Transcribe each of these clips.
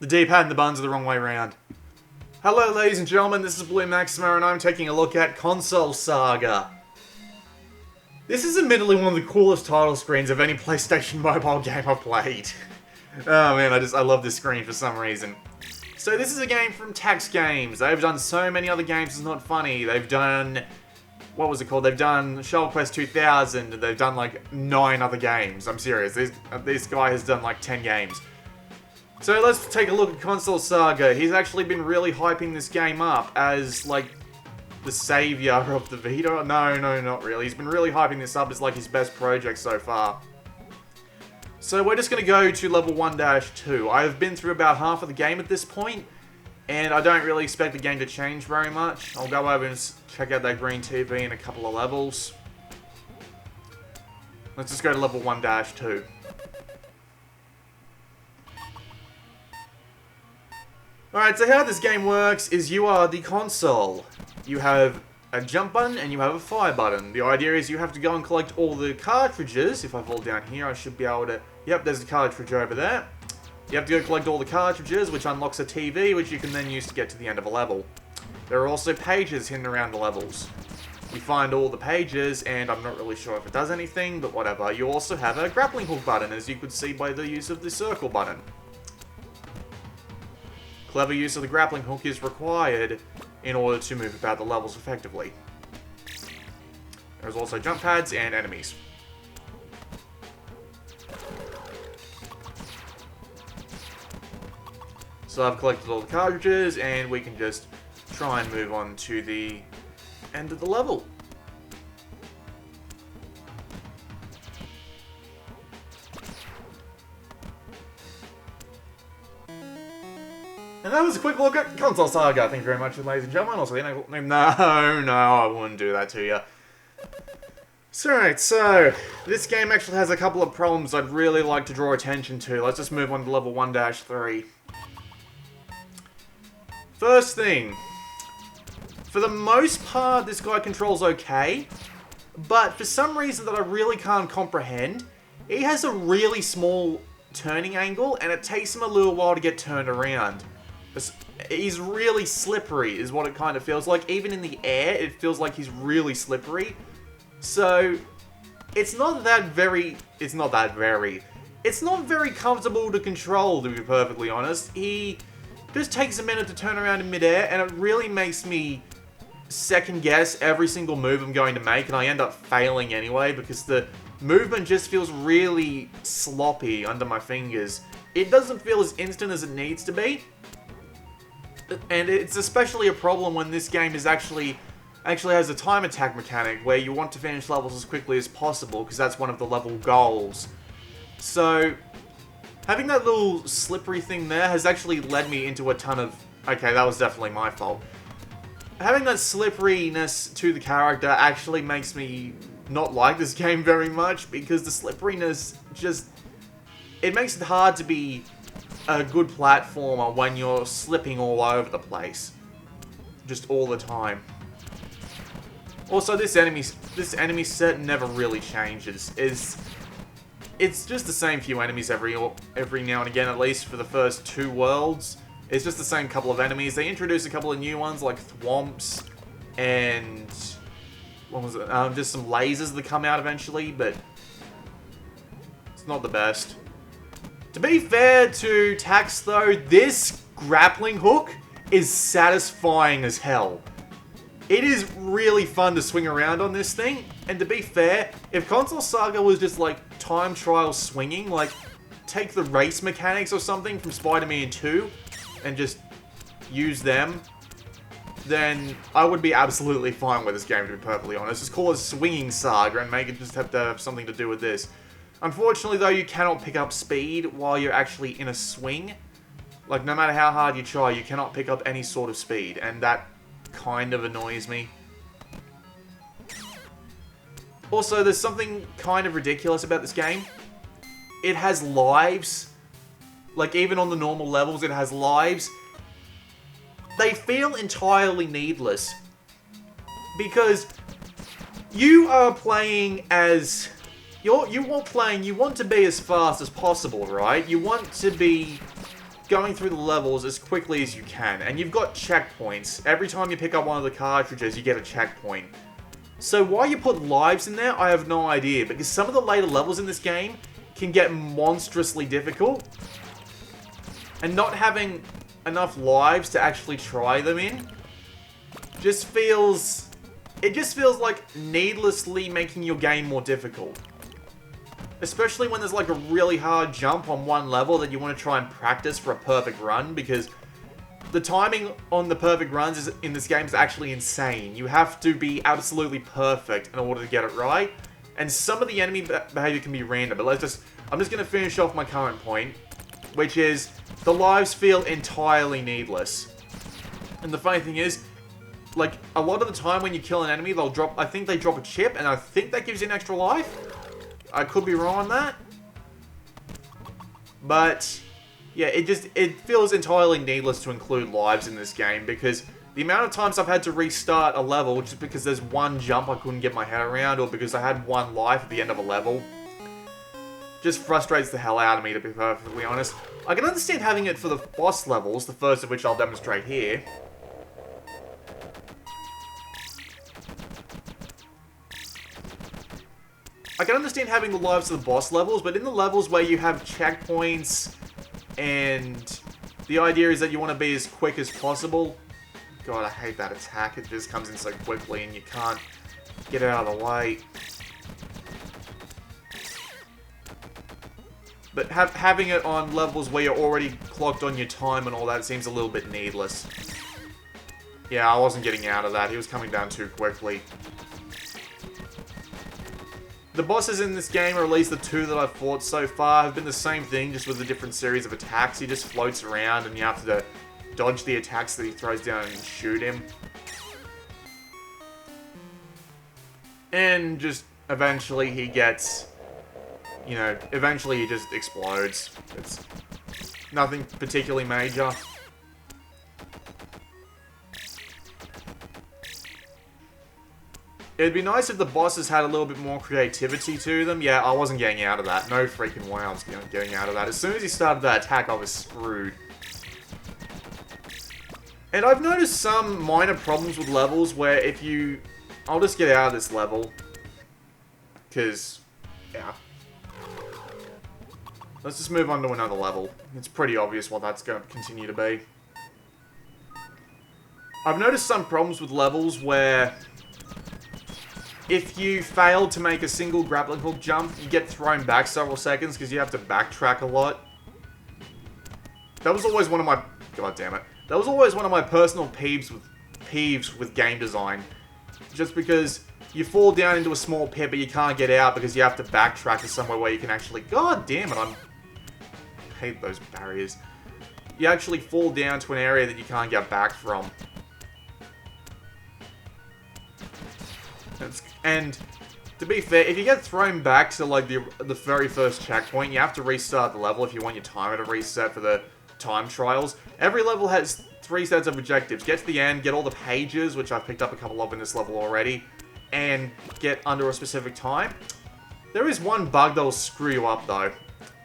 The D-pad and the buttons are the wrong way around. Hello ladies and gentlemen, this is Blue Maxima and I'm taking a look at Console Saga. This is admittedly one of the coolest title screens of any PlayStation mobile game I've played. Oh man, I love this screen for some reason. So this is a game from Tax Games. They've done so many other games, it's not funny. They've done... what was it called? They've done Shovel Quest 2000, and they've done like 9 other games. I'm serious, this guy has done like 10 games. So let's take a look at Console Saga. He's actually been really hyping this game up as like the savior of the Vita. No, not really. He's been really hyping this up as like his best project so far. So we're just going to go to level 1-2. I've been through about half of the game at this point, and I don't really expect the game to change very much. I'll go over and check out that green TV in a couple of levels. Let's just go to level 1-2. Alright, so how this game works is you are the console. You have a jump button and you have a fire button. The idea is you have to go and collect all the cartridges. If I fall down here, I should be able to... Yep, there's a cartridge over there. You have to go collect all the cartridges, which unlocks a TV, which you can then use to get to the end of a level. There are also pages hidden around the levels. You find all the pages, and I'm not really sure if it does anything, but whatever. You also have a grappling hook button, as you could see by the use of the circle button. Clever use of the grappling hook is required in order to move about the levels effectively. There's also jump pads and enemies. So I've collected all the cartridges, and we can just try and move on to the end of the level. And that was a quick look at Console Saga. Thank you very much, ladies and gentlemen. Also, no, I wouldn't do that to you. So, this game actually has a couple of problems I'd really like to draw attention to. Let's just move on to level 1-3. First thing, for the most part, this guy controls okay, but for some reason that I really can't comprehend, he has a really small turning angle, and it takes him a little while to get turned around. He's really slippery, is what it kind of feels like. Even in the air, it feels like he's really slippery. So, it's not very comfortable to control, to be perfectly honest. He just takes a minute to turn around in midair, and it really makes me second guess every single move I'm going to make, and I end up failing anyway, because the movement just feels really sloppy under my fingers. It doesn't feel as instant as it needs to be. And it's especially a problem when this game is actually has a time attack mechanic where you want to finish levels as quickly as possible because that's one of the level goals. So, having that little slippery thing there has actually led me into a ton of... Okay, that was definitely my fault. Having that slipperiness to the character actually makes me not like this game very much because the slipperiness just... It makes it hard to be a good platformer when you're slipping all over the place. Just all the time. Also, this enemy set never really changes. It's just the same few enemies every now and again, at least for the first 2 worlds. It's just the same couple of enemies. They introduce a couple of new ones like thwomps and what was it? Just some lasers that come out eventually, but it's not the best. To be fair to Tax though, this grappling hook is satisfying as hell. It is really fun to swing around on this thing, and to be fair, if Console Saga was just like time trial swinging, like take the race mechanics or something from Spider-Man 2 and just use them, then I would be absolutely fine with this game, to be perfectly honest. Just call it Swinging Saga and make it just have to have something to do with this. Unfortunately though, you cannot pick up speed while you're actually in a swing. Like, no matter how hard you try, you cannot pick up any sort of speed, and that kind of annoys me. Also, there's something kind of ridiculous about this game. It has lives. Like, even on the normal levels, it has lives. They feel entirely needless. Because you are playing as... You want to be as fast as possible, right? You want to be going through the levels as quickly as you can. And you've got checkpoints. Every time you pick up one of the cartridges, you get a checkpoint. So why you put lives in there, I have no idea. Because some of the later levels in this game can get monstrously difficult. And not having enough lives to actually try them in just feels... It just feels like needlessly making your game more difficult. Especially when there's like a really hard jump on one level that you want to try and practice for a perfect run, because the timing on the perfect runs in this game is actually insane. You have to be absolutely perfect in order to get it right. And some of the enemy behavior can be random, but I'm just going to finish off my current point, which is the lives feel entirely needless. And the funny thing is, like, a lot of the time when you kill an enemy, I think they drop a chip, and I think that gives you an extra life. I could be wrong on that. But, yeah, it feels entirely needless to include lives in this game, because the amount of times I've had to restart a level just because there's one jump I couldn't get my head around, or because I had one life at the end of a level, just frustrates the hell out of me, to be perfectly honest. I can understand having it for the boss levels, the first of which I'll demonstrate here. I can understand having the lives of the boss levels, but in the levels where you have checkpoints and the idea is that you want to be as quick as possible. God, I hate that attack. It just comes in so quickly and you can't get it out of the way. But having it on levels where you're already clocked on your time and all that seems a little bit needless. Yeah, I wasn't getting out of that. He was coming down too quickly. The bosses in this game, or at least the two that I've fought so far, have been the same thing, just with a different series of attacks. He just floats around and you have to dodge the attacks that he throws down and shoot him. And just eventually he gets, you know, eventually he just explodes. It's nothing particularly major. It'd be nice if the bosses had a little bit more creativity to them. Yeah, I wasn't getting out of that. No freaking way I was getting out of that. As soon as he started that attack, I was screwed. And I've noticed some minor problems with levels where if you... I'll just get out of this level. Because, yeah. Let's just move on to another level. It's pretty obvious what that's going to continue to be. I've noticed some problems with levels where... if you fail to make a single grappling hook jump, you get thrown back several seconds because you have to backtrack a lot. That was always one of my... God damn it. That was always one of my personal peeves with game design. Just because you fall down into a small pit but you can't get out because you have to backtrack to somewhere where you can actually... God damn it, I hate those barriers. You actually fall down to an area that you can't get back from. And to be fair, if you get thrown back to like the very first checkpoint, you have to restart the level if you want your timer to reset for the time trials. Every level has 3 sets of objectives. Get to the end, get all the pages, which I've picked up a couple of in this level already, and get under a specific time. There is one bug that'll screw you up though.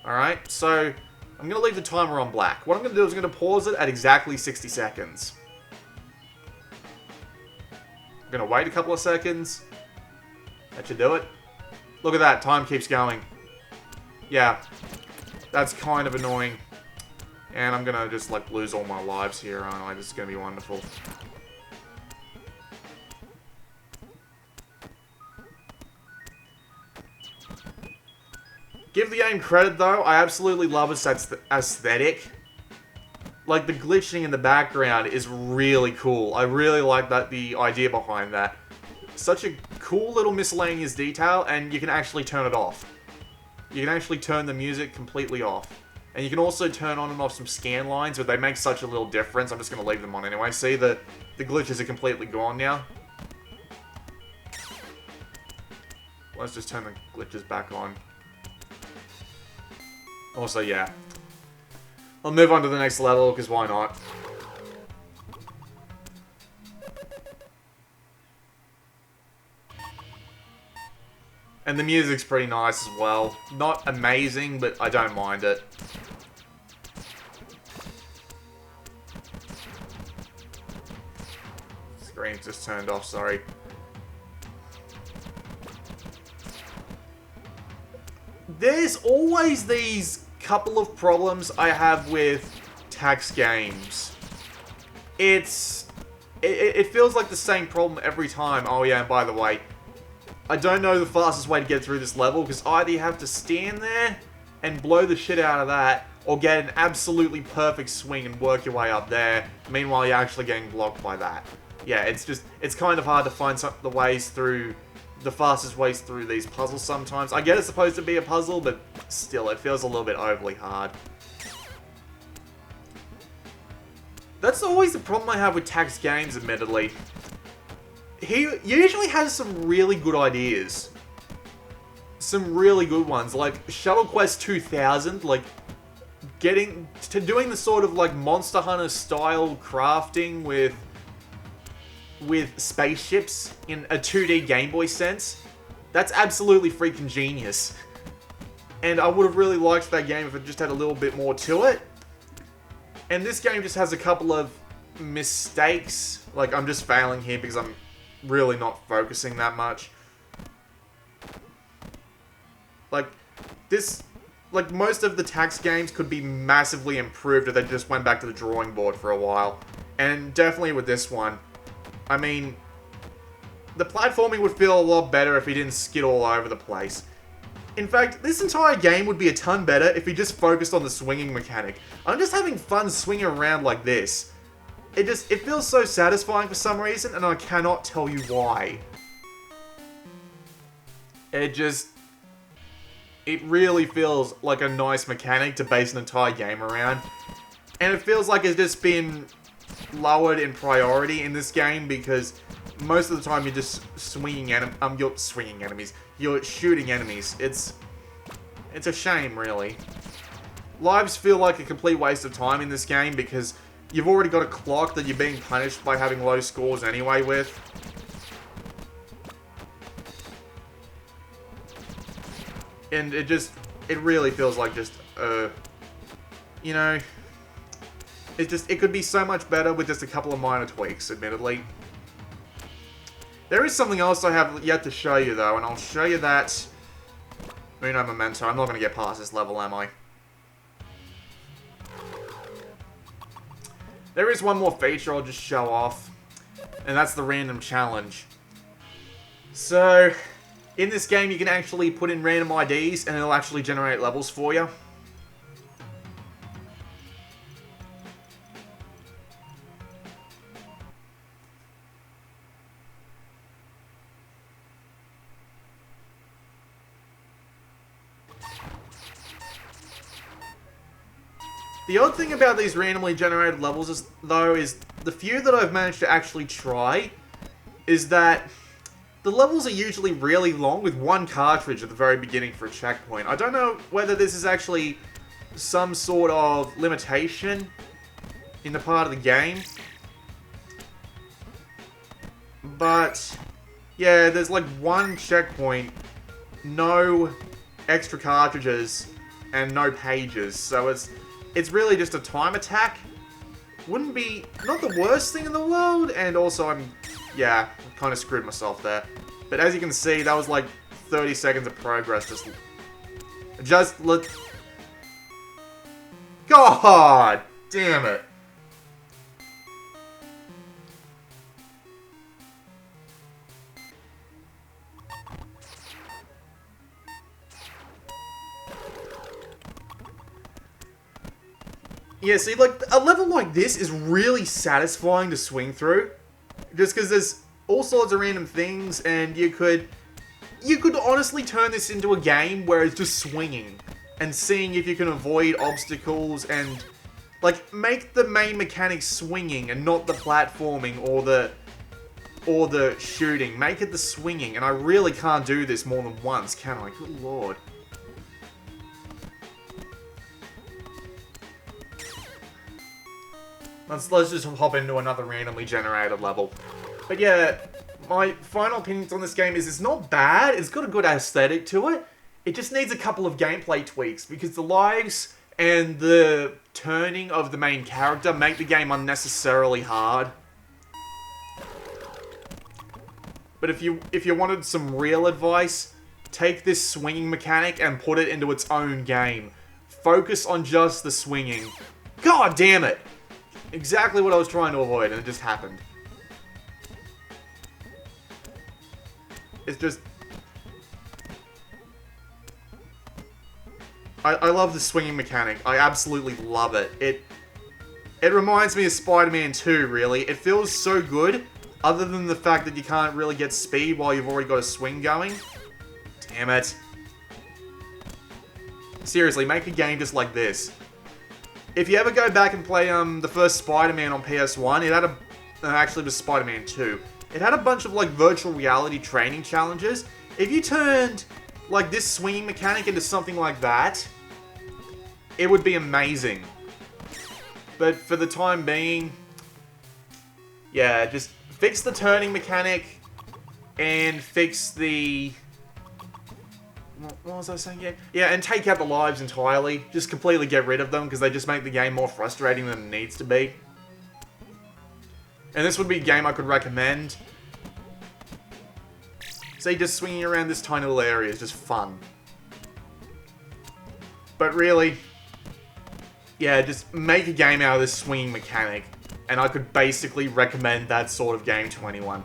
Alright, so I'm going to leave the timer on black. What I'm going to do is I'm going to pause it at exactly 60 seconds. I'm going to wait a couple of seconds. That should do it. Look at that, time keeps going. Yeah, that's kind of annoying. And I'm gonna just like lose all my lives here, aren't I? This is gonna be wonderful. Give the game credit though, I absolutely love its aesthetic. Like the glitching in the background is really cool. I really like the idea behind that. Such a cool little miscellaneous detail, and you can actually turn it off. You can actually turn the music completely off. And you can also turn on and off some scan lines, but they make such a little difference. I'm just going to leave them on anyway. See, the glitches are completely gone now. Let's just turn the glitches back on. Also, yeah. I'll move on to the next level, because why not? And the music's pretty nice as well. Not amazing, but I don't mind it. screen's just turned off, sorry. There's always these couple of problems I have with tax games. It feels like the same problem every time. Oh yeah, and by the way, I don't know the fastest way to get through this level, because either you have to stand there and blow the shit out of that, or get an absolutely perfect swing and work your way up there. Meanwhile, you're actually getting blocked by that. Yeah, it's kind of hard to find the fastest ways through these puzzles sometimes. I get it's supposed to be a puzzle, but still, it feels a little bit overly hard. That's always the problem I have with tax games, admittedly. He usually has some really good ideas. Some really good ones, like Shuttle Quest 2000, like doing the sort of like Monster Hunter style crafting with spaceships in a 2D Game Boy sense. That's absolutely freaking genius. And I would have really liked that game if it just had a little bit more to it. And this game just has a couple of mistakes. Like, I'm just failing here because I'm really not focusing that much. Like most of the tax games could be massively improved if they just went back to the drawing board for a while. And definitely with this one. I mean, the platforming would feel a lot better if he didn't skid all over the place. In fact, this entire game would be a ton better if he just focused on the swinging mechanic. I'm just having fun swinging around like this. It feels so satisfying for some reason, and I cannot tell you why. It really feels like a nice mechanic to base an entire game around. And it feels like it's just been lowered in priority in this game because most of the time you're just you're swinging enemies. You're shooting enemies. It's a shame, really. Lives feel like a complete waste of time in this game because you've already got a clock that you're being punished by having low scores anyway with. And it really feels like just, you know, it could be so much better with just a couple of minor tweaks, admittedly. There is something else I have yet to show you, though, and I'll show you that. Uno momento. I'm not going to get past this level, am I? There is one more feature I'll just show off, and that's the random challenge. So, in this game, you can actually put in random IDs, and it'll actually generate levels for you. The odd thing about these randomly generated levels is the few that I've managed to actually try is that the levels are usually really long with one cartridge at the very beginning for a checkpoint. I don't know whether this is actually some sort of limitation in the part of the game. But, yeah, there's like one checkpoint, no extra cartridges, and no pages. So it's really just a time attack. Wouldn't be, not the worst thing in the world, and also yeah, kind of screwed myself there. But as you can see, that was like 30 seconds of progress. God damn it. Yeah, see, like, a level like this is really satisfying to swing through. Just because there's all sorts of random things, and you could honestly turn this into a game where it's just swinging. And seeing if you can avoid obstacles and, like, make the main mechanic swinging and not the platforming or the shooting. Make it the swinging, and I really can't do this more than once, can I? Good lord. Let's just hop into another randomly generated level. But yeah, my final opinions on this game is it's not bad. It's got a good aesthetic to it. It just needs a couple of gameplay tweaks because the lives and the turning of the main character make the game unnecessarily hard. But if you wanted some real advice, take this swinging mechanic and put it into its own game. Focus on just the swinging. God damn it! Exactly what I was trying to avoid, and it just happened. It's just... I love the swinging mechanic. I absolutely love it. It reminds me of Spider-Man 2, really. It feels so good, other than the fact that you can't really get speed while you've already got a swing going. Damn it. Seriously, make a game just like this. If you ever go back and play the first Spider-Man on PS1, it had a... actually, it was Spider-Man 2. It had a bunch of, like, virtual reality training challenges. If you turned, like, this swinging mechanic into something like that, it would be amazing. But for the time being, yeah, just fix the turning mechanic and fix the... What was I saying again? Yeah, and take out the lives entirely. Just completely get rid of them, because they just make the game more frustrating than it needs to be. And this would be a game I could recommend. See, just swinging around this tiny little area is just fun. But really, yeah, just make a game out of this swinging mechanic, and I could basically recommend that sort of game to anyone.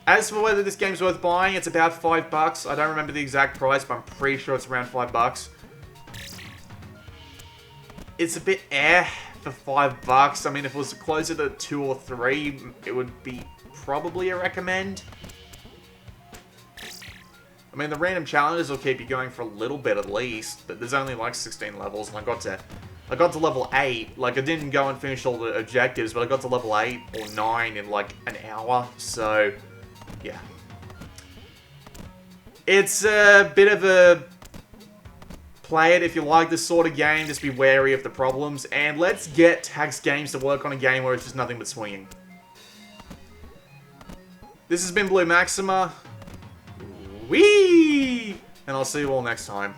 As for whether this game's worth buying, it's about $5. I don't remember the exact price, but I'm pretty sure it's around $5. It's a bit for $5. I mean, if it was closer to 2 or 3, it would be probably a recommend. I mean, the random challenges will keep you going for a little bit at least, but there's only like 16 levels, and I got to level 8. Like, I didn't go and finish all the objectives, but I got to level 8 or 9 in like an hour, so yeah. It's a bit of a... Play it if you like this sort of game, just be wary of the problems, and let's get Tax Games to work on a game where it's just nothing but swinging. This has been Blue Maxima. Whee! And I'll see you all next time.